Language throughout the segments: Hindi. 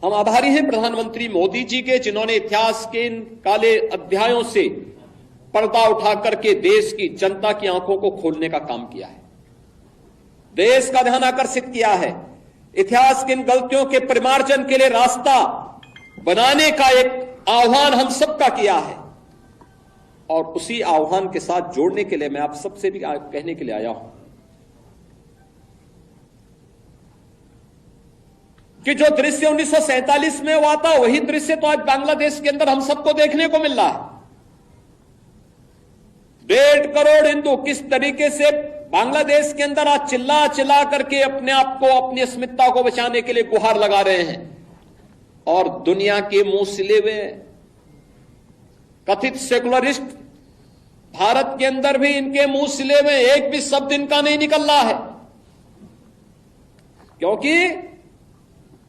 हम आभारी हैं प्रधानमंत्री मोदी जी के, जिन्होंने इतिहास के इन काले अध्यायों से पर्दा उठा करके देश की जनता की आंखों को खोलने का काम किया है, देश का ध्यान आकर्षित किया है, इतिहास की इन गलतियों के परिमार्जन के लिए रास्ता बनाने का एक आह्वान हम सबका किया है। और उसी आह्वान के साथ जोड़ने के लिए मैं आप सबसे भी कहने के लिए आया हूं कि जो दृश्य 1947 में हुआ था, वही दृश्य तो आज बांग्लादेश के अंदर हम सबको देखने को मिल रहा है। 1.5 करोड़ हिंदू किस तरीके से बांग्लादेश के अंदर आज चिल्ला चिल्ला करके अपने आप को, अपनी अस्मिता को बचाने के लिए गुहार लगा रहे हैं, और दुनिया के मुंह सिले हुए कथित सेकुलरिस्ट भारत के अंदर भी इनके मुंह सिले हुए एक भी शब्द इनका नहीं निकल रहा है, क्योंकि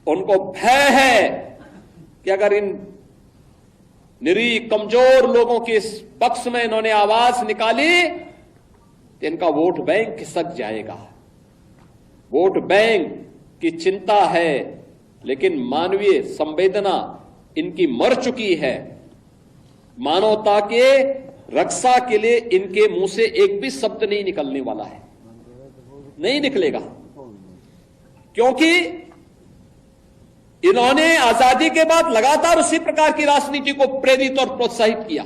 उनको भय है कि अगर इन निरीह कमजोर लोगों के इस पक्ष में इन्होंने आवाज निकाली तो इनका वोट बैंक खिसक जाएगा। वोट बैंक की चिंता है, लेकिन मानवीय संवेदना इनकी मर चुकी है। मानवता के रक्षा के लिए इनके मुंह से एक भी शब्द नहीं निकलने वाला है, नहीं निकलेगा, क्योंकि इन्होंने आजादी के बाद लगातार उसी प्रकार की राजनीति को प्रेरित और प्रोत्साहित किया,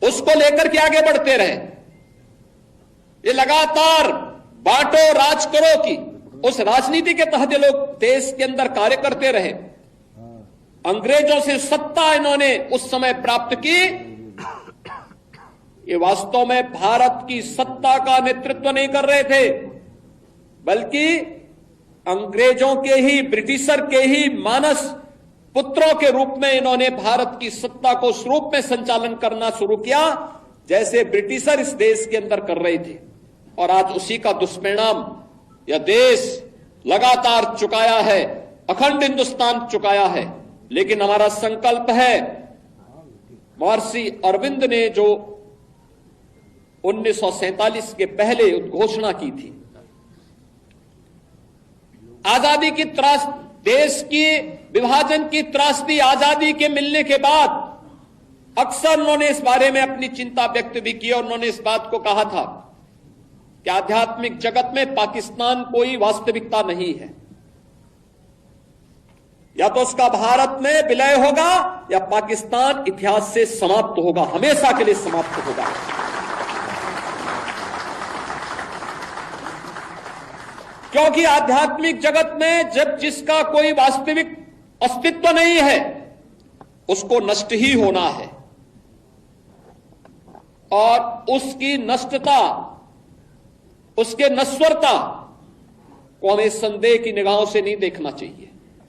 उसको लेकर के आगे बढ़ते रहे। ये लगातार बांटो राज करो की उस राजनीति के तहत ये लोग देश के अंदर कार्य करते रहे। अंग्रेजों से सत्ता इन्होंने उस समय प्राप्त की। ये वास्तव में भारत की सत्ता का नेतृत्व नहीं कर रहे थे, बल्कि अंग्रेजों के ही, ब्रिटिशर के ही मानस पुत्रों के रूप में इन्होंने भारत की सत्ता को उस रूप में संचालन करना शुरू किया जैसे ब्रिटिशर इस देश के अंदर कर रहे थे। और आज उसी का दुष्परिणाम यह देश लगातार चुकाया है, अखंड हिंदुस्तान चुकाया है। लेकिन हमारा संकल्प है, महर्षि अरविंद ने जो 1947 के पहले उद्घोषणा की थी, आजादी की त्रास, देश की विभाजन की त्रासदी आजादी के मिलने के बाद अक्सर उन्होंने इस बारे में अपनी चिंता व्यक्त भी की, और उन्होंने इस बात को कहा था कि आध्यात्मिक जगत में पाकिस्तान कोई वास्तविकता नहीं है, या तो उसका भारत में विलय होगा या पाकिस्तान इतिहास से समाप्त होगा, हमेशा के लिए समाप्त होगा। क्योंकि आध्यात्मिक जगत में जब जिसका कोई वास्तविक अस्तित्व नहीं है, उसको नष्ट ही होना है, और उसकी नष्टता, उसके नश्वरता को हमें संदेह की निगाहों से नहीं देखना चाहिए।